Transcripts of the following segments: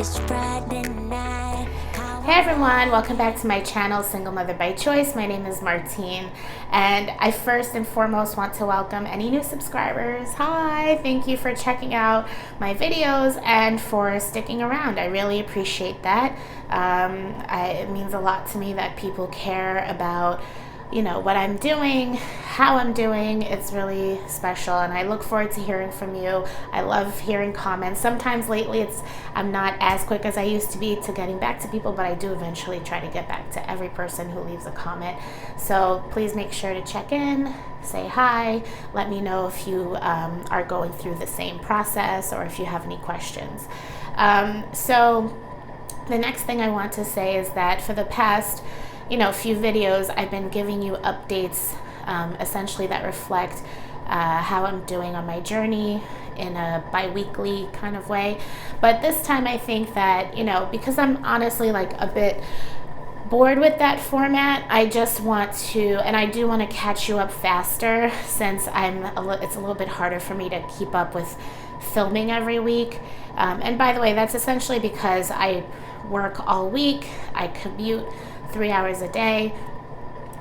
It's Friday night. Hey everyone, welcome back to my channel, Single Mother by Choice. My name is Martine, and I first and foremost want to welcome any new subscribers. Hi, thank you for checking out my videos and for sticking around. I really appreciate that. It means a lot to me that people care about what I'm doing, how I'm doing. It's really special, and I look forward to hearing from you. I love hearing comments. Sometimes lately I'm not as quick as I used to be to getting back to people, but I do eventually try to get back to every person who leaves a comment. So please make sure to check in, say hi, let me know if you are going through the same process or if you have any questions. So the next thing I want to say is that for the past few videos, I've been giving you updates essentially that reflect how I'm doing on my journey in a bi-weekly kind of way. But this time I think that, because I'm honestly like a bit bored with that format, I just want to, and I do want to catch you up faster since it's a little bit harder for me to keep up with filming every week. And by the way, that's essentially because I work all week, I commute 3 hours a day.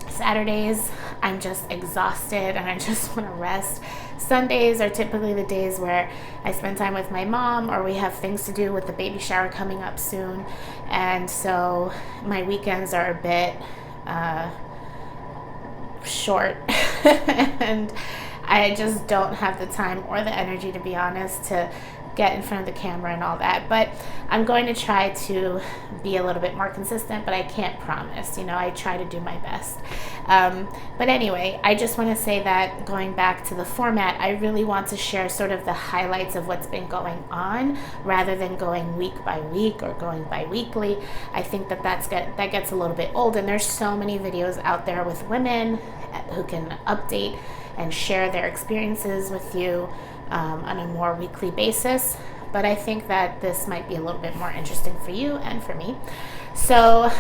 Saturdays, I'm just exhausted and I just want to rest. Sundays are typically the days where I spend time with my mom, or we have things to do with the baby shower coming up soon. And so my weekends are a bit short and I just don't have the time or the energy, to be honest, to get in front of the camera and all that. But I'm going to try to be a little bit more consistent, but I can't promise. I try to do my best. But anyway, I just want to say that going back to the format, I really want to share sort of the highlights of what's been going on rather than going week by week or going bi-weekly. I think that that gets a little bit old, and there's so many videos out there with women who can update and share their experiences with you on a more weekly basis. But I think that this might be a little bit more interesting for you and for me. So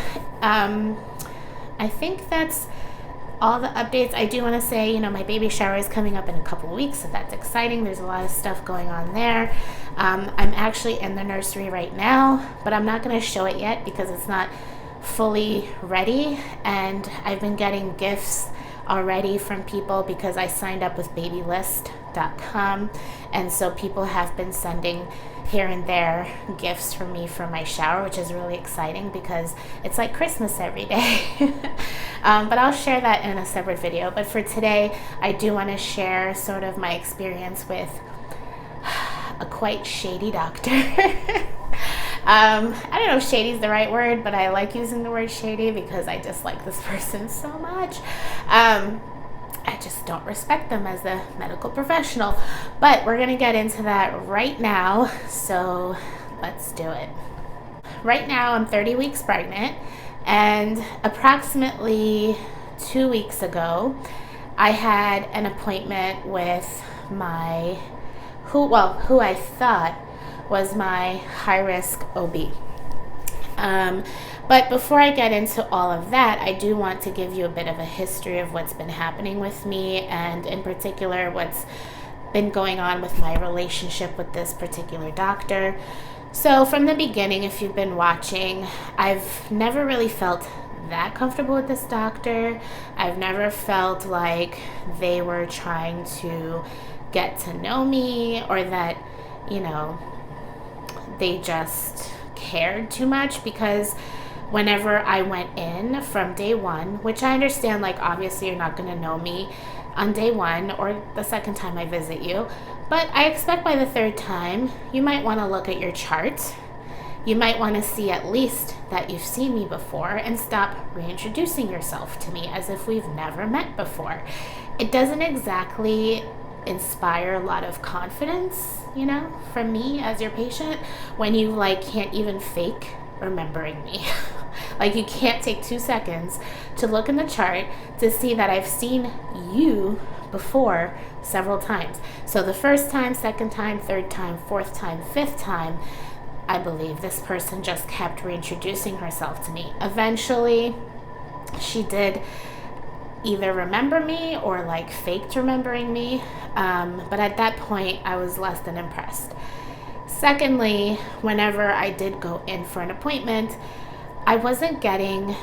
I think that's all the updates. I do want to say, my baby shower is coming up in a couple of weeks, so that's exciting. There's a lot of stuff going on there. I'm actually in the nursery right now, but I'm not going to show it yet because it's not fully ready, and I've been getting gifts already from people because I signed up with babylist.com, and so people have been sending here and there gifts for me for my shower, which is really exciting because it's like Christmas every day. But I'll share that in a separate video. But for today, I do want to share sort of my experience with a quite shady doctor. I don't know if shady is the right word, but I like using the word shady because I dislike this person so much. I just don't respect them as a medical professional. But we're going to get into that right now, so let's do it. Right now, I'm 30 weeks pregnant, and approximately 2 weeks ago, I had an appointment with who I thought was my high-risk OB. But before I get into all of that, I do want to give you a bit of a history of what's been happening with me, and in particular what's been going on with my relationship with this particular doctor. So from the beginning, if you've been watching, I've never really felt that comfortable with this doctor. I've never felt like they were trying to get to know me, or that, they just cared too much, because whenever I went in from day one, which I understand, like obviously you're not going to know me on day one or the second time I visit you, but I expect by the third time you might want to look at your chart. You might want to see at least that you've seen me before and stop reintroducing yourself to me as if we've never met before. It doesn't exactly inspire a lot of confidence, from me as your patient, when you can't even fake remembering me. Like you can't take 2 seconds to look in the chart to see that I've seen you before several times. So the first time, second time, third time, fourth time, fifth time, I believe this person just kept reintroducing herself to me. Eventually, she did either remember me or faked remembering me, but at that point I was less than impressed. Secondly, whenever I did go in for an appointment, I wasn't getting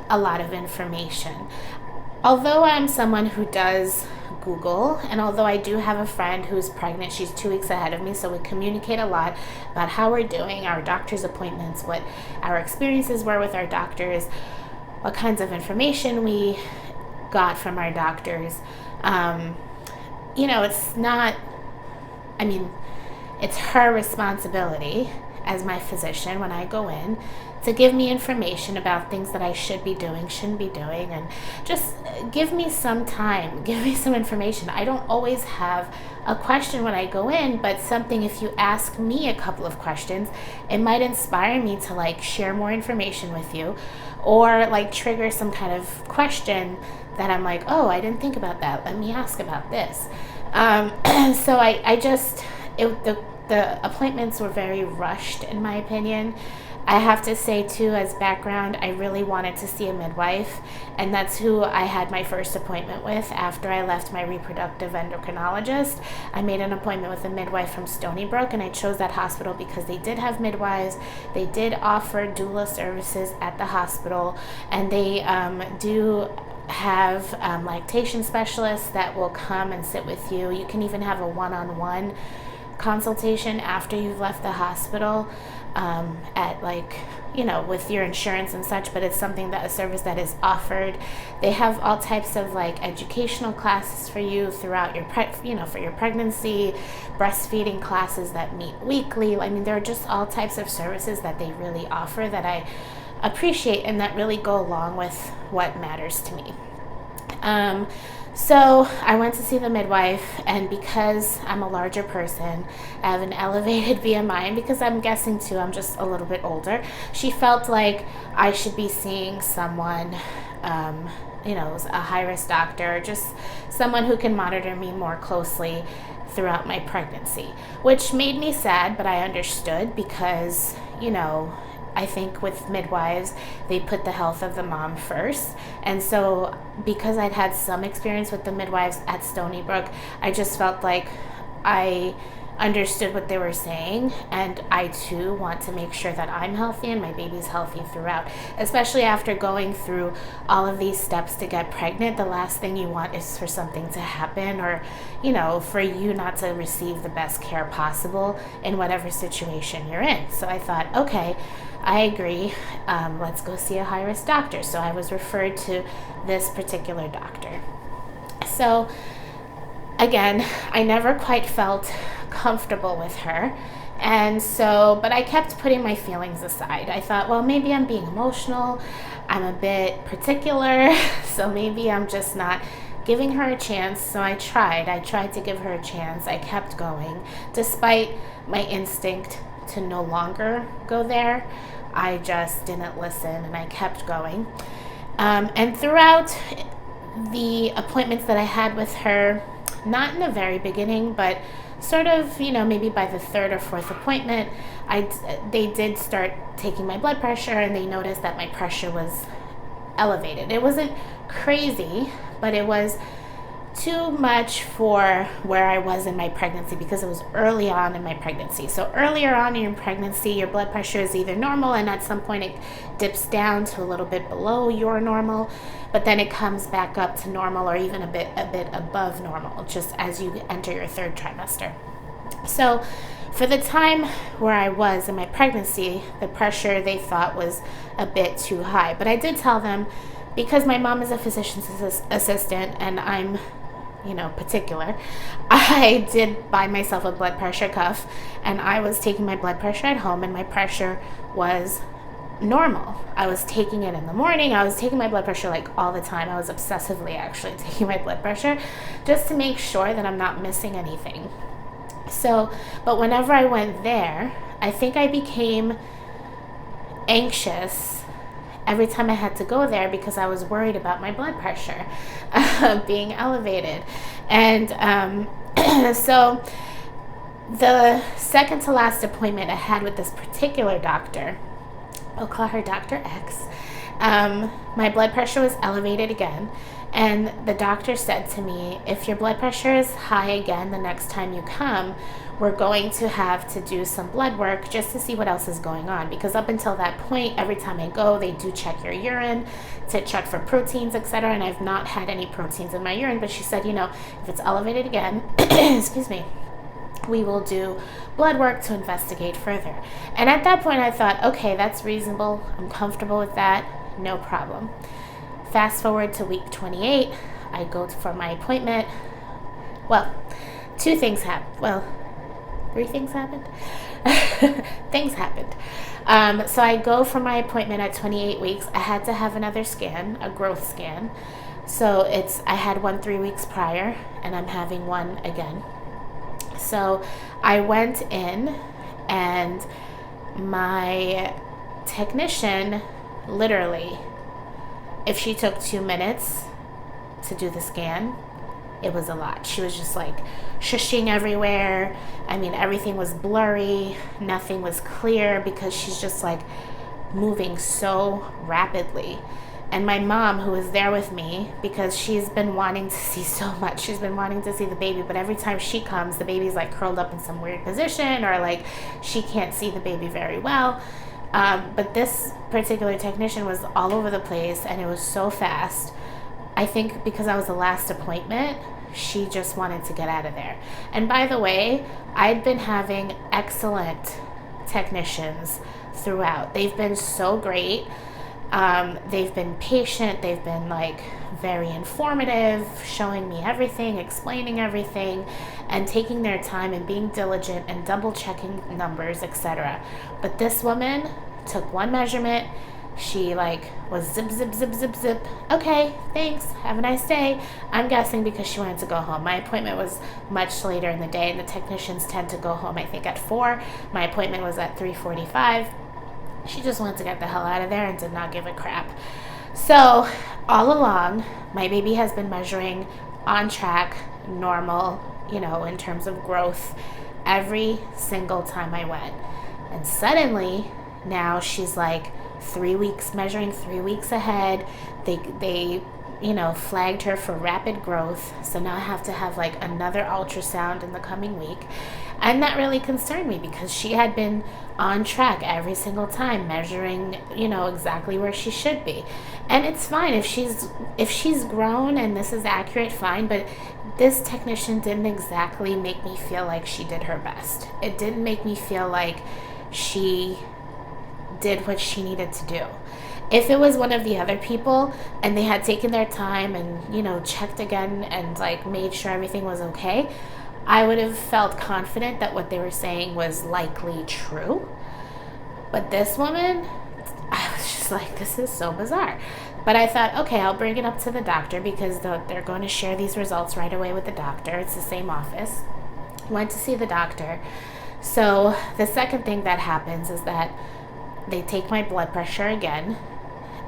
a lot of information. Although I'm someone who does Google, and although I do have a friend who's pregnant, she's 2 weeks ahead of me, so we communicate a lot about how we're doing, our doctor's appointments, what our experiences were with our doctors, what kinds of information we got from our doctors. It's not, it's her responsibility as my physician when I go in to give me information about things that I should be doing, shouldn't be doing, and just give me some time, give me some information. I don't always have a question when I go in, but something, if you ask me a couple of questions, it might inspire me to share more information with you, or trigger some kind of question that I'm like, oh, I didn't think about that. Let me ask about this. So the appointments were very rushed, in my opinion. I have to say, too, as background, I really wanted to see a midwife, and that's who I had my first appointment with after I left my reproductive endocrinologist. I made an appointment with a midwife from Stony Brook, and I chose that hospital because they did have midwives. They did offer doula services at the hospital, and they do have lactation specialists that will come and sit with you. You can even have a one-on-one consultation after you've left the hospital with your insurance and such, but it's a service that is offered. They have all types of educational classes for you throughout for your pregnancy, breastfeeding classes that meet weekly. There are just all types of services that they really offer that I appreciate and that really go along with what matters to me. So I went to see the midwife, and because I'm a larger person, I have an elevated BMI, and because I'm guessing too, I'm just a little bit older, she felt like I should be seeing someone, a high-risk doctor, just someone who can monitor me more closely throughout my pregnancy, which made me sad, but I understood because, I think with midwives, they put the health of the mom first. And so because I'd had some experience with the midwives at Stony Brook, I just felt like I understood what they were saying, and I too want to make sure that I'm healthy and my baby's healthy throughout, especially after going through all of these steps to get pregnant. The last thing you want is for something to happen, or for you not to receive the best care possible in whatever situation you're in. So I thought, okay, I agree, let's go see a high-risk doctor. So I was referred to this particular doctor. So again, I never quite felt comfortable with her, but I kept putting my feelings aside. I thought, well, maybe I'm being emotional, I'm a bit particular, so maybe I'm just not giving her a chance. So I tried to give her a chance. I kept going despite my instinct to no longer go there. I just didn't listen, and I kept going, and throughout the appointments that I had with her, not in the very beginning, but sort of, maybe by the third or fourth appointment, they did start taking my blood pressure, and they noticed that my pressure was elevated. It wasn't crazy, but it was too much for where I was in my pregnancy, because it was early on in my pregnancy. So earlier on in your pregnancy, your blood pressure is either normal, and at some point it dips down to a little bit below your normal, but then it comes back up to normal, or even a bit above normal, just as you enter your third trimester. So for the time where I was in my pregnancy, the pressure they thought was a bit too high. But I did tell them, because my mom is a physician's assistant and I'm particular, I did buy myself a blood pressure cuff, and I was taking my blood pressure at home, and my pressure was normal. I was taking it in the morning. I was taking my blood pressure all the time. I was obsessively actually taking my blood pressure just to make sure that I'm not missing anything. So, but whenever I went there, I think I became anxious every time I had to go there, because I was worried about my blood pressure being elevated. And so the second to last appointment I had with this particular doctor, we'll call her Dr. X, my blood pressure was elevated again. And the doctor said to me, if your blood pressure is high again the next time you come, we're going to have to do some blood work just to see what else is going on. Because up until that point, every time I go, they do check your urine to check for proteins, etc. And I've not had any proteins in my urine. But she said, if it's elevated again, excuse me, we will do blood work to investigate further. And at that point, I thought, okay, that's reasonable. I'm comfortable with that. No problem. Fast forward to week 28. I go for my appointment. Well, two things happened. Well, three things happened. Things happened. So I go for my appointment at 28 weeks. I had to have another scan, a growth scan. So I had one 3 weeks prior, and I'm having one again. So I went in, and my technician, literally, if she took 2 minutes to do the scan, it was a lot. She was just like shushing everywhere. I mean, everything was blurry. Nothing was clear because she's just like moving so rapidly. And my mom, who was there with me, because she's been wanting to see so much. She's been wanting to see the baby, but every time she comes, the baby's like curled up in some weird position, or like she can't see the baby very well. But this particular technician was all over the place, and it was so fast. I think because I was the last appointment, she just wanted to get out of there. And by the way, I'd been having excellent technicians throughout. They've been so great. They've been patient. They've been like very informative, showing me everything, explaining everything, and taking their time and being diligent and double checking numbers, etc. But this woman took one measurement. She was zip, zip, zip, zip, zip. Okay, thanks. Have a nice day. I'm guessing because she wanted to go home. My appointment was much later in the day, and the technicians tend to go home, I think, at 4. My appointment was at 3:45. She just wanted to get the hell out of there and did not give a crap. So all along, my baby has been measuring on track, normal, in terms of growth, every single time I went. And suddenly, now she's like 3 weeks, measuring 3 weeks ahead. They flagged her for rapid growth. So now I have to have like another ultrasound in the coming week. And that really concerned me because she had been on track every single time, measuring, exactly where she should be. And it's fine if she's grown and this is accurate, fine. But this technician didn't exactly make me feel like she did her best. It didn't make me feel like she did what she needed to do. If it was one of the other people and they had taken their time and, checked again and made sure everything was okay, I would have felt confident that what they were saying was likely true. But this woman, I was just like, this is so bizarre. But I thought, okay, I'll bring it up to the doctor because they're going to share these results right away with the doctor. It's the same office. Went to see the doctor. So the second thing that happens is that they take my blood pressure again.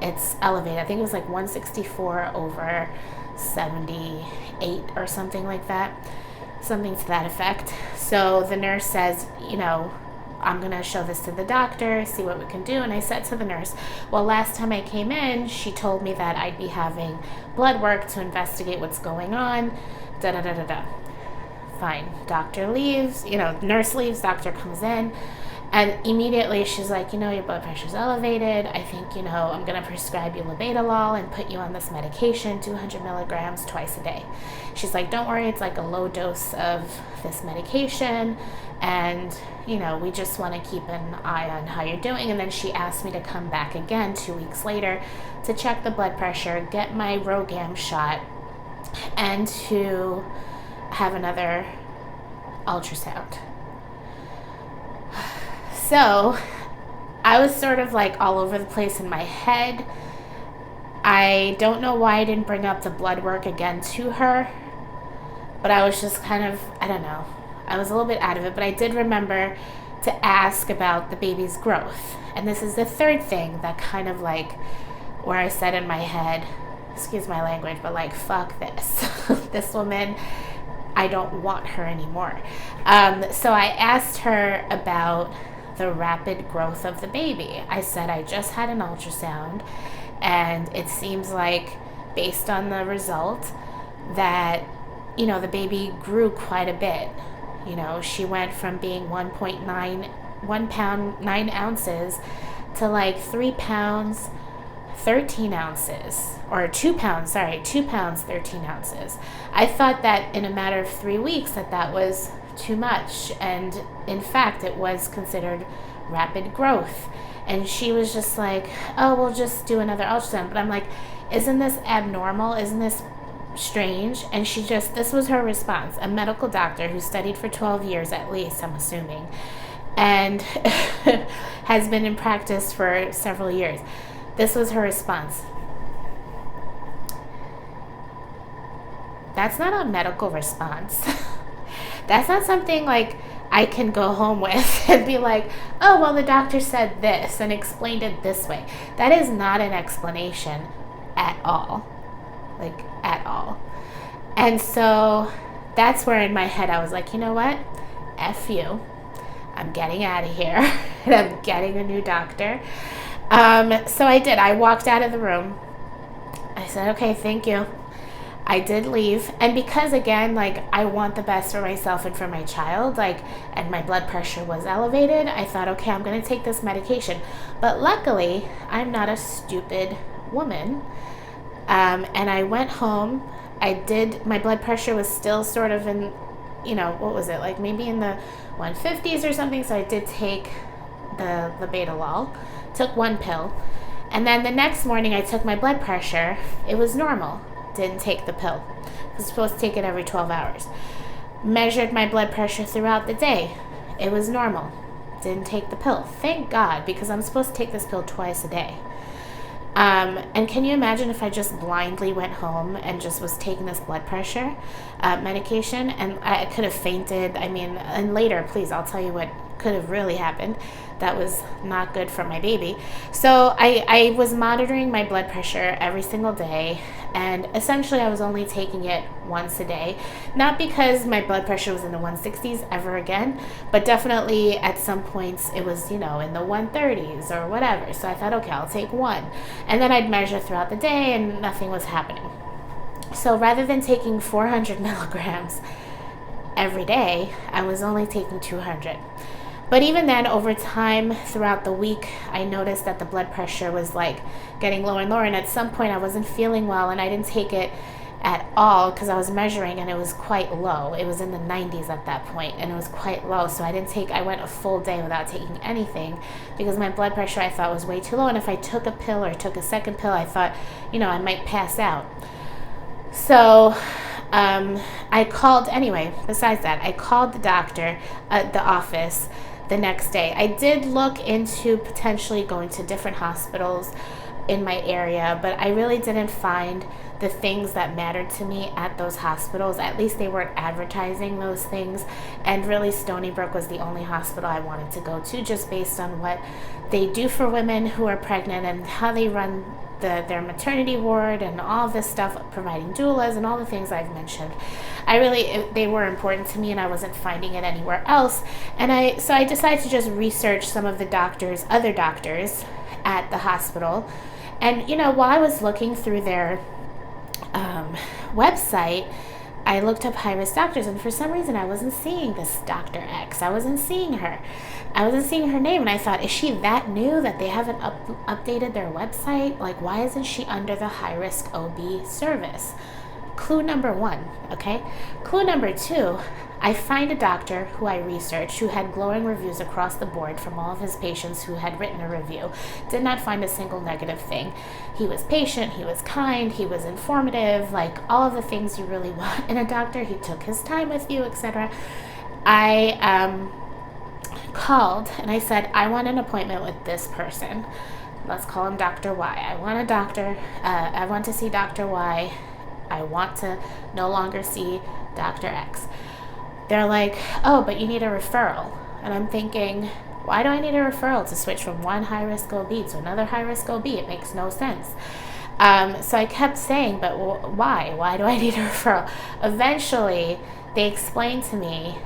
It's elevated. I think it was 164 over 78 or something like that. Something to that effect. So the nurse says, I'm going to show this to the doctor, see what we can do. And I said to the nurse, well, last time I came in, she told me that I'd be having blood work to investigate what's going on. Da-da-da-da-da. Fine. Doctor leaves, nurse leaves, doctor comes in. And immediately she's like, your blood pressure's elevated. I think, I'm going to prescribe you labetalol and put you on this medication, 200 milligrams twice a day. She's like, don't worry, it's a low dose of this medication. And, we just want to keep an eye on how you're doing. And then she asked me to come back again 2 weeks later to check the blood pressure, get my RhoGAM shot, and to have another ultrasound. So I was sort of all over the place in my head. I don't know why I didn't bring up the blood work again to her, but I was just kind of, I don't know. I was a little bit out of it, but I did remember to ask about the baby's growth. And this is the third thing that kind of where I said in my head, excuse my language, but fuck this. This woman, I don't want her anymore. So I asked her about the rapid growth of the baby. I said, I just had an ultrasound, and it seems like, based on the result, that, the baby grew quite a bit. You know, she went from being 1 pound 9 ounces to like 3 pounds 13 ounces, or 2 pounds, 2 pounds 13 ounces. I thought that in a matter of 3 weeks that was too much, and in fact it was considered rapid growth. And she was just like, oh, we'll just do another ultrasound. But I'm like, isn't this abnormal? Isn't this strange? And this was her response. A medical doctor who studied for 12 years at least, I'm assuming, and has been in practice for several years. This was her response. That's not a medical response. That's not something like I can go home with and be like, oh, well, the doctor said this and explained it this way. That is not an explanation at all. Like, at all. And so that's where in my head I was like, you know what? F you. I'm getting out of here. And I'm getting a new doctor. So I did. I walked out of the room. I said, okay, thank you. I did leave. And because, again, like, I want the best for myself and for my child, like, and my blood pressure was elevated, I thought, okay, I'm going to take this medication. But luckily, I'm not a stupid woman. And I went home. My blood pressure was still sort of in, you know, what was it? Like maybe in the 150s or something. So I did take the labetalol, took 1 pill. And then the next morning I took my blood pressure. It was normal. Didn't take the pill. I was supposed to take it every 12 hours. Measured my blood pressure throughout the day. It was normal. Didn't take the pill. Thank God, because I'm supposed to take this pill twice a day. And can you imagine if I just blindly went home and just was taking this blood pressure medication, and I could have fainted. I mean, and later, please, I'll tell you what could have really happened. That was not good for my baby. So I was monitoring my blood pressure every single day, and essentially I was only taking it once a day. Not because my blood pressure was in the 160s ever again, but definitely at some points it was, you know, in the 130s or whatever. So I thought, okay, I'll take 1. And then I'd measure throughout the day and nothing was happening. So rather than taking 400 milligrams every day, I was only taking 200. But even then, over time, throughout the week, I noticed that the blood pressure was like getting lower and lower. And at some point I wasn't feeling well, and I didn't take it at all because I was measuring and it was quite low. It was in the 90s at that point, and it was quite low. So I went a full day without taking anything because my blood pressure I thought was way too low. And if I took a pill or took a second pill, I thought, you know, I might pass out. So I called anyway. Besides that, I called the doctor at the office the next day. I did look into potentially going to different hospitals in my area, but I really didn't find the things that mattered to me at those hospitals. At least they weren't advertising those things. And really, Stony Brook was the only hospital I wanted to go to, just based on what they do for women who are pregnant and how they run their maternity ward and all this stuff, providing doulas and all the things I've mentioned. They were important to me, and I wasn't finding it anywhere else. And so I decided to just research some of the other doctors at the hospital. And, you know, while I was looking through their website, I looked up high-risk doctors, and for some reason I wasn't seeing this Dr. X. I wasn't seeing her. I wasn't seeing her name, and I thought, is she that new that they haven't updated their website? Like, why isn't she under the high-risk OB service? Clue number 1, okay? Clue number 2, I find a doctor who I researched who had glowing reviews across the board from all of his patients who had written a review. Did not find a single negative thing. He was patient, he was kind, he was informative, like all of the things you really want in a doctor. He took his time with you, etc. I called and I said, I want an appointment with this person. Let's call him Dr. Y. I want to see Dr. Y. I want to no longer see Dr. X. They're like, oh, but you need a referral. And I'm thinking, why do I need a referral to switch from one high-risk OB to another high-risk OB? It makes no sense. So I kept saying, but why? Why do I need a referral? Eventually, they explained to me,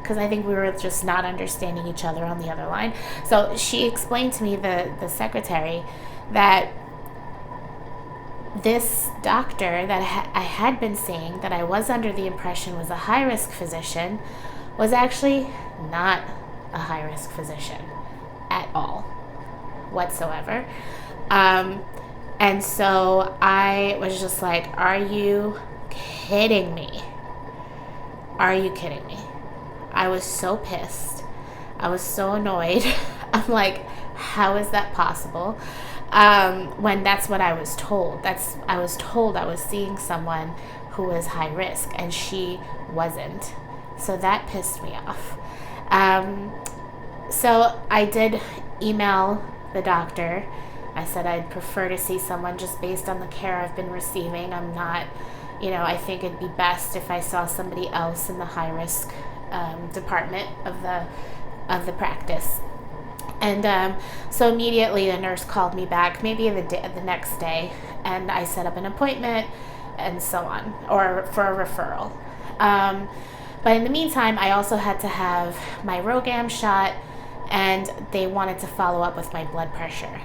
because I think we were just not understanding each other on the other line. So she explained to me, the secretary, that this doctor that I had been seeing, that I was under the impression was a high-risk physician, was actually not a high-risk physician at all whatsoever. And so I was just like, are you kidding me? Are you kidding me? I was so pissed. I was so annoyed. I'm like, how is that possible? When that's what I was told. I was told I was seeing someone who was high risk, and she wasn't. So that pissed me off. So I did email the doctor. I said I'd prefer to see someone just based on the care I've been receiving. I'm not, I think it'd be best if I saw somebody else in the high risk department of the practice. And so immediately the nurse called me back, maybe the next day, and I set up an appointment and so on, or for a referral. But in the meantime, I also had to have my Rogam shot, and they wanted to follow up with my blood pressure.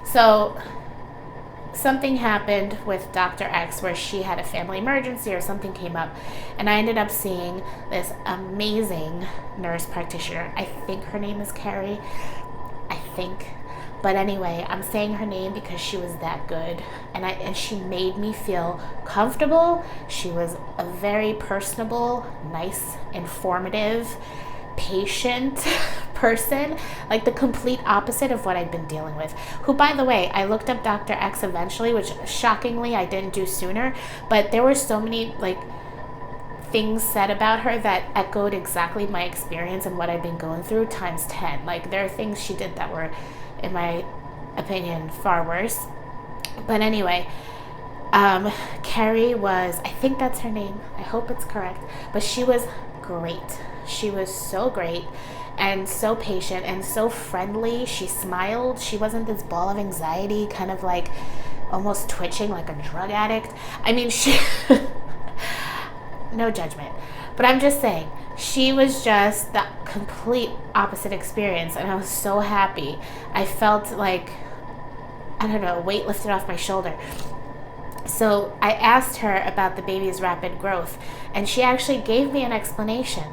So something happened with Dr. X where she had a family emergency or something came up, and I ended up seeing this amazing nurse practitioner. I think her name is Carrie. But anyway, I'm saying her name because she was that good, and she made me feel comfortable. She was a very personable, nice, informative, patient person, like the complete opposite of what I'd been dealing with. Who, by the way, I looked up Dr. X eventually, which shockingly I didn't do sooner, but there were so many things said about her that echoed exactly my experience and what I've been going through times 10. Like, there are things she did that were, in my opinion, far worse. But anyway, Carrie was, I think that's her name, I hope it's correct, but she was great. She was so great and so patient and so friendly. She smiled. She wasn't this ball of anxiety, kind of like almost twitching like a drug addict. I mean, she no judgment, but I'm just saying, she was just the complete opposite experience, and I was so happy. I felt like, I don't know, a weight lifted off my shoulder. So I asked her about the baby's rapid growth, and she actually gave me an explanation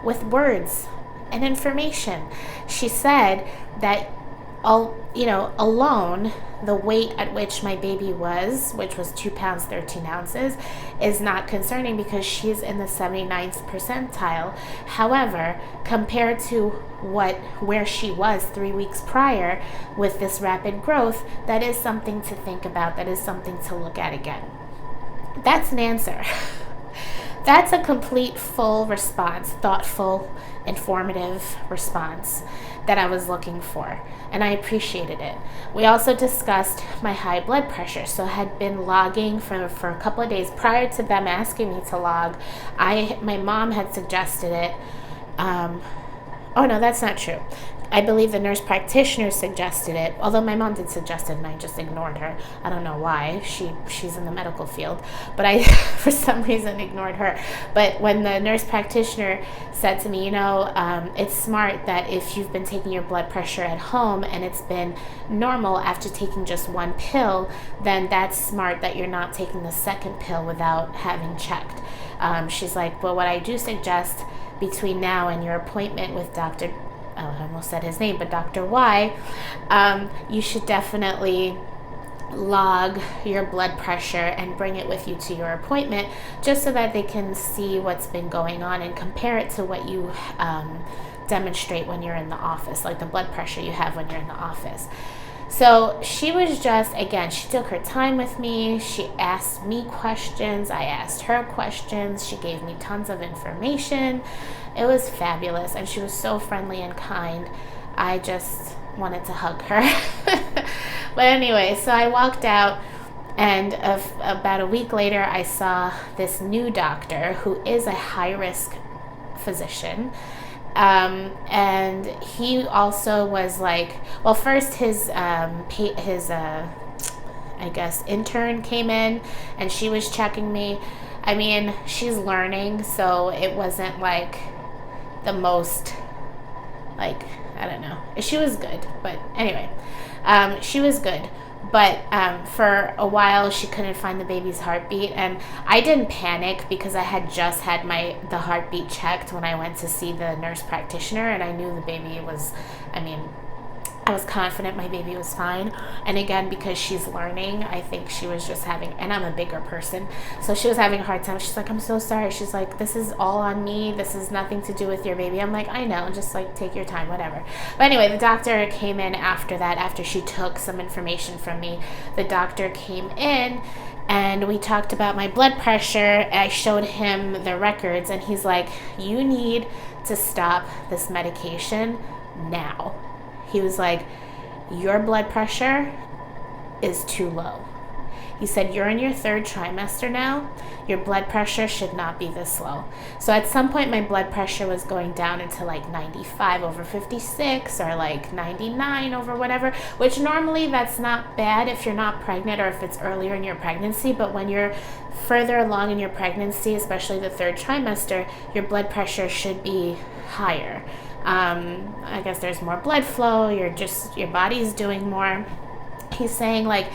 with words and information. She said that alone, the weight at which my baby was, which was 2 pounds 13 ounces, is not concerning because she's in the 79th percentile. However, compared to where she was 3 weeks prior with this rapid growth, that is something to think about. That is something to look at again. That's an answer. That's a complete, full response, thoughtful, informative response that I was looking for, and I appreciated it. We also discussed my high blood pressure, so I had been logging for a couple of days prior to them asking me to log. My mom had suggested it. Oh no, that's not true. I believe the nurse practitioner suggested it, although my mom did suggest it and I just ignored her. I don't know why. She's in the medical field, but I, for some reason, ignored her. But when the nurse practitioner said to me, it's smart that if you've been taking your blood pressure at home and it's been normal after taking just one pill, then that's smart that you're not taking the second pill without having checked. She's like, well, what I do suggest between now and your appointment with I almost said his name, but Dr. Y, you should definitely log your blood pressure and bring it with you to your appointment, just so that they can see what's been going on and compare it to what you demonstrate when you're in the office, like the blood pressure you have when you're in the office. So she was just, again, she took her time with me. She asked me questions. I asked her questions. She gave me tons of information. It was fabulous, and she was so friendly and kind. I just wanted to hug her. But anyway, so I walked out, and about a week later, I saw this new doctor who is a high-risk physician. And he also was like, well, first his intern came in, and she was checking me. I mean, she's learning, so it wasn't like the most, I don't know. She was good, but anyway, she was good. But for a while, she couldn't find the baby's heartbeat, and I didn't panic because I had just had the heartbeat checked when I went to see the nurse practitioner, and I knew the baby was, I was confident my baby was fine. And again, because she's learning, I think she was just having, and I'm a bigger person, so she was having a hard time. She's like, I'm so sorry. She's like, this is all on me. This is nothing to do with your baby. I'm like, I know, just like take your time, whatever. But anyway, the doctor came in after that, after she took some information from me. The doctor came in and we talked about my blood pressure. I showed him the records and he's like, you need to stop this medication now. He was like, your blood pressure is too low. He said, you're in your 3rd trimester now. Your blood pressure should not be this low. So at some point, my blood pressure was going down into like 95 over 56 or like 99 over whatever, which normally that's not bad if you're not pregnant or if it's earlier in your pregnancy. But when you're further along in your pregnancy, especially the 3rd trimester, your blood pressure should be higher. I guess there's more blood flow. Your body's doing more. He's saying like,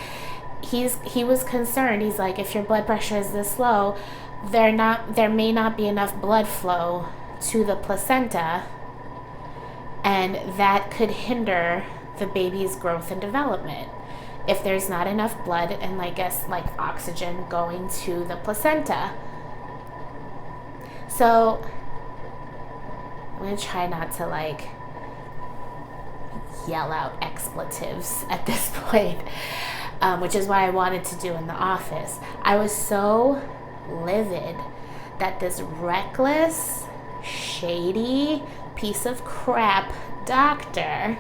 he was concerned. He's like, if your blood pressure is this low, there may not be enough blood flow to the placenta, and that could hinder the baby's growth and development if there's not enough blood and I guess like oxygen going to the placenta. So I'm going to try not to like yell out expletives at this point, which is what I wanted to do in the office. I was so livid that this reckless, shady piece of crap doctor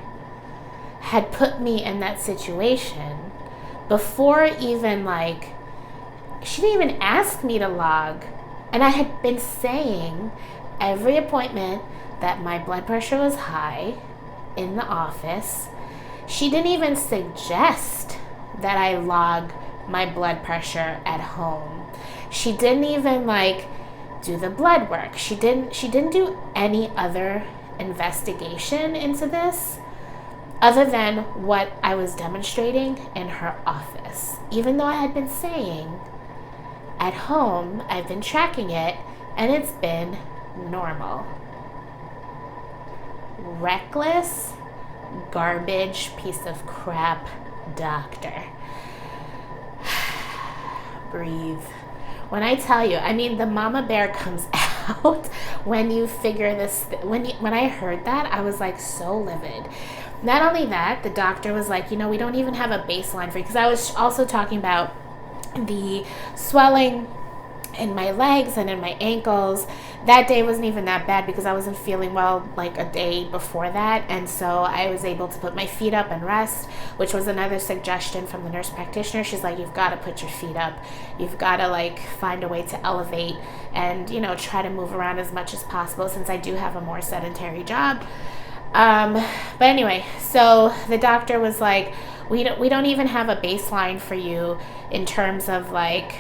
had put me in that situation before even like, she didn't even ask me to log. And I had been saying every appointment that my blood pressure was high in the office. She didn't even suggest that I log my blood pressure at home. She didn't even like do the blood work. She didn't do any other investigation into this other than what I was demonstrating in her office. Even though I had been saying at home, I've been tracking it and it's been normal. Reckless, garbage piece of crap doctor. Breathe. When I tell you, the mama bear comes out when you figure this. When I heard that, I was like so livid. Not only that, the doctor was like, we don't even have a baseline for you, because I was also talking about the swelling in my legs and in my ankles. That day wasn't even that bad because I wasn't feeling well like a day before that, and so I was able to put my feet up and rest, which was another suggestion from the nurse practitioner. She's like, you've got to put your feet up, you've got to like find a way to elevate and try to move around as much as possible, since I do have a more sedentary job. But anyway, so the doctor was like, we don't even have a baseline for you in terms of like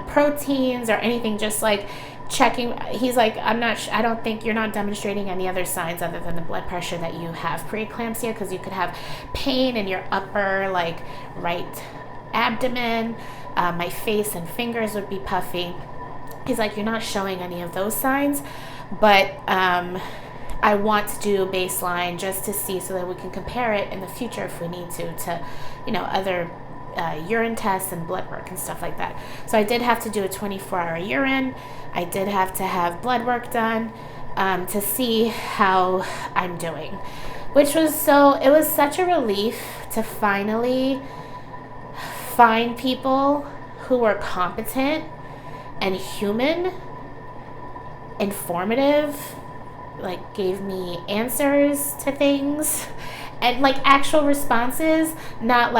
proteins or anything, just like checking. He's like, I don't think you're not demonstrating any other signs other than the blood pressure that you have preeclampsia, because you could have pain in your upper like right abdomen. My face and fingers would be puffy. He's like, you're not showing any of those signs, but I want to do a baseline just to see, so that we can compare it in the future if we need to other urine tests and blood work and stuff like that. So I did have to do a 24-hour urine. I did have to have blood work done to see how I'm doing, which was it was such a relief to finally find people who were competent and human, informative, like gave me answers to things and like actual responses, not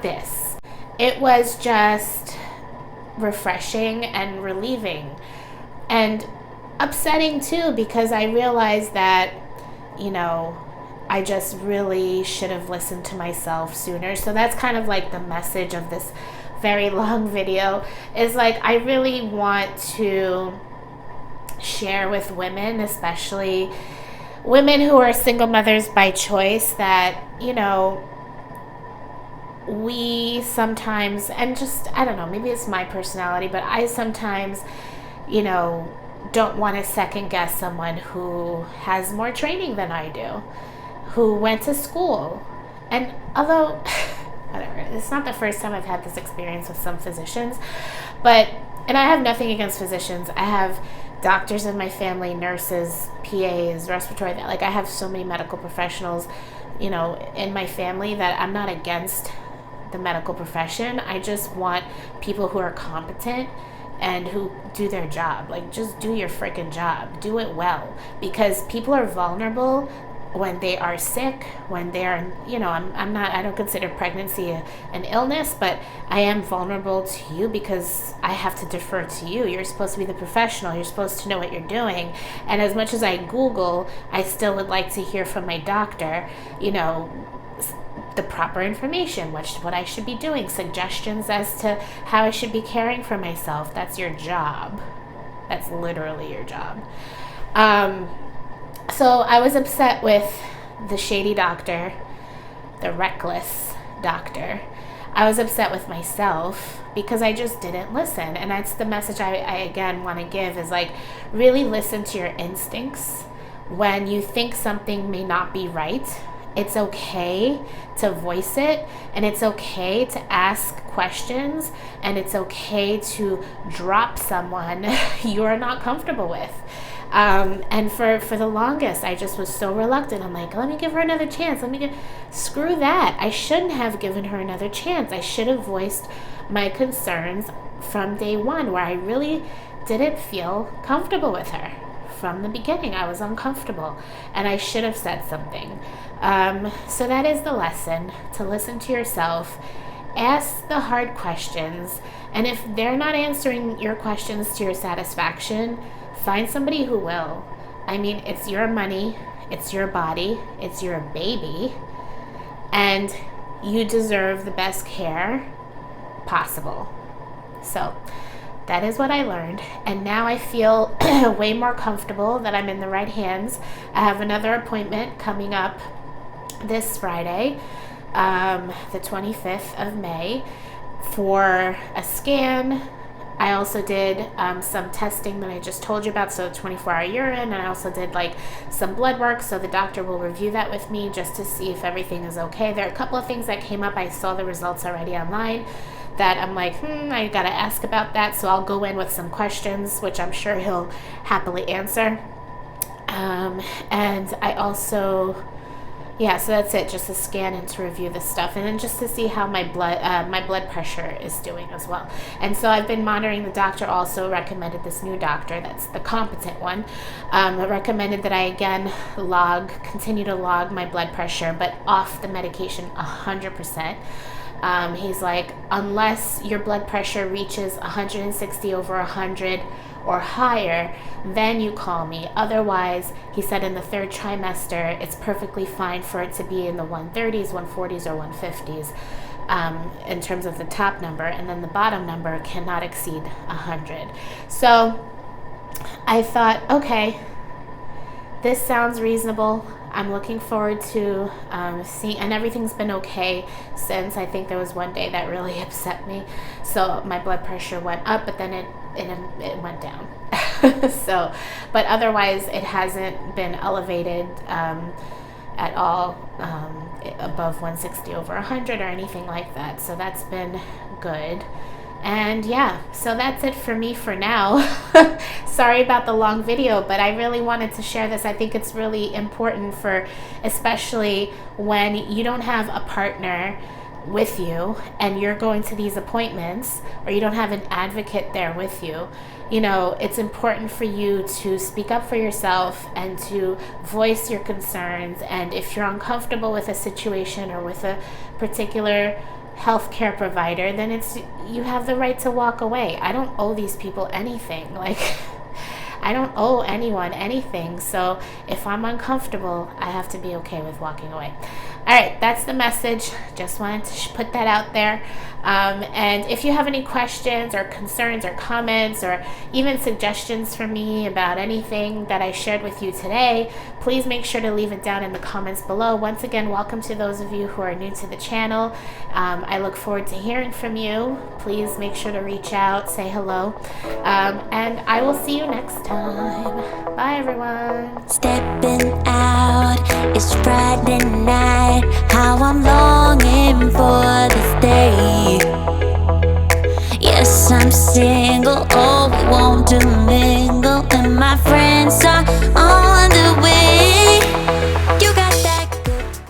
this. It was just refreshing and relieving and upsetting too, because I realized that I just really should have listened to myself sooner. So that's kind of like the message of this very long video, is like, I really want to share with women, especially women who are single mothers by choice, that we sometimes, and just, I don't know, maybe it's my personality, but I sometimes, don't want to second guess someone who has more training than I do, who went to school. And although, whatever, it's not the first time I've had this experience with some physicians, and I have nothing against physicians. I have doctors in my family, nurses, PAs, respiratory, I have so many medical professionals, in my family, that I'm not against the medical profession. I just want people who are competent and who do their job. Just do your freaking job. Do it well. Because people are vulnerable when they are sick, when they are, I don't consider pregnancy an illness, but I am vulnerable to you because I have to defer to you. You're supposed to be the professional. You're supposed to know what you're doing. And as much as I Google, I still would like to hear from my doctor, the proper information, what I should be doing, suggestions as to how I should be caring for myself. That's your job. That's literally your job. So I was upset with the shady doctor, the reckless doctor. I was upset with myself because I just didn't listen. And that's the message I again want to give is really listen to your instincts. When you think something may not be right, it's okay to voice it, and it's okay to ask questions, and it's okay to drop someone you're not comfortable with. And for the longest, I just was so reluctant. I'm like, let me give her another chance. Screw that. I shouldn't have given her another chance. I should have voiced my concerns from day one, where I really didn't feel comfortable with her. From the beginning, I was uncomfortable, and I should have said something. So that is the lesson, to listen to yourself, ask the hard questions, and if they're not answering your questions to your satisfaction, find somebody who will. It's your money, it's your body, it's your baby, and you deserve the best care possible. So that is what I learned, and now I feel way more comfortable that I'm in the right hands. I have another appointment coming up this Friday, the 25th of May, for a scan. I also did some testing that I just told you about, so 24-hour urine, and I also did some blood work, so the doctor will review that with me just to see if everything is okay. There are a couple of things that came up. I saw the results already online that I'm like, I gotta ask about that, so I'll go in with some questions, which I'm sure he'll happily answer. And I also, so that's it, just to scan and to review the stuff, and then just to see how my blood pressure is doing as well. And so I've been monitoring. The doctor also recommended this new doctor, that's the competent one, recommended that I again continue to log my blood pressure, but off the medication 100%. He's like, unless your blood pressure reaches 160 over 100 or higher, then you call me. Otherwise, he said, in the third trimester, it's perfectly fine for it to be in the 130s, 140s, or 150s in terms of the top number, and then the bottom number cannot exceed 100. So I thought, okay, this sounds reasonable. I'm looking forward to seeing, and everything's been okay since. I think there was one day that really upset me. So my blood pressure went up, but then it went down. So, but otherwise it hasn't been elevated at all above 160 over 100 or anything like that. So that's been good. And so that's it for me for now. Sorry about the long video, but I really wanted to share this. I think it's really important especially when you don't have a partner with you and you're going to these appointments, or you don't have an advocate there with you. It's important for you to speak up for yourself and to voice your concerns. And if you're uncomfortable with a situation or with a particular healthcare provider, then you have the right to walk away. I don't owe these people anything. I don't owe anyone anything. So if I'm uncomfortable, I have to be okay with walking away. All right, that's the message. Just wanted to put that out there. And if you have any questions or concerns or comments or even suggestions for me about anything that I shared with you today, please make sure to leave it down in the comments below. Once again, welcome to those of you who are new to the channel. I look forward to hearing from you. Please make sure to reach out, say hello, and I will see you next time. Bye, everyone. Stepping out, it's Friday night. How I'm longing for this day. Yes, I'm single, oh, we want to mingle, and my friends are on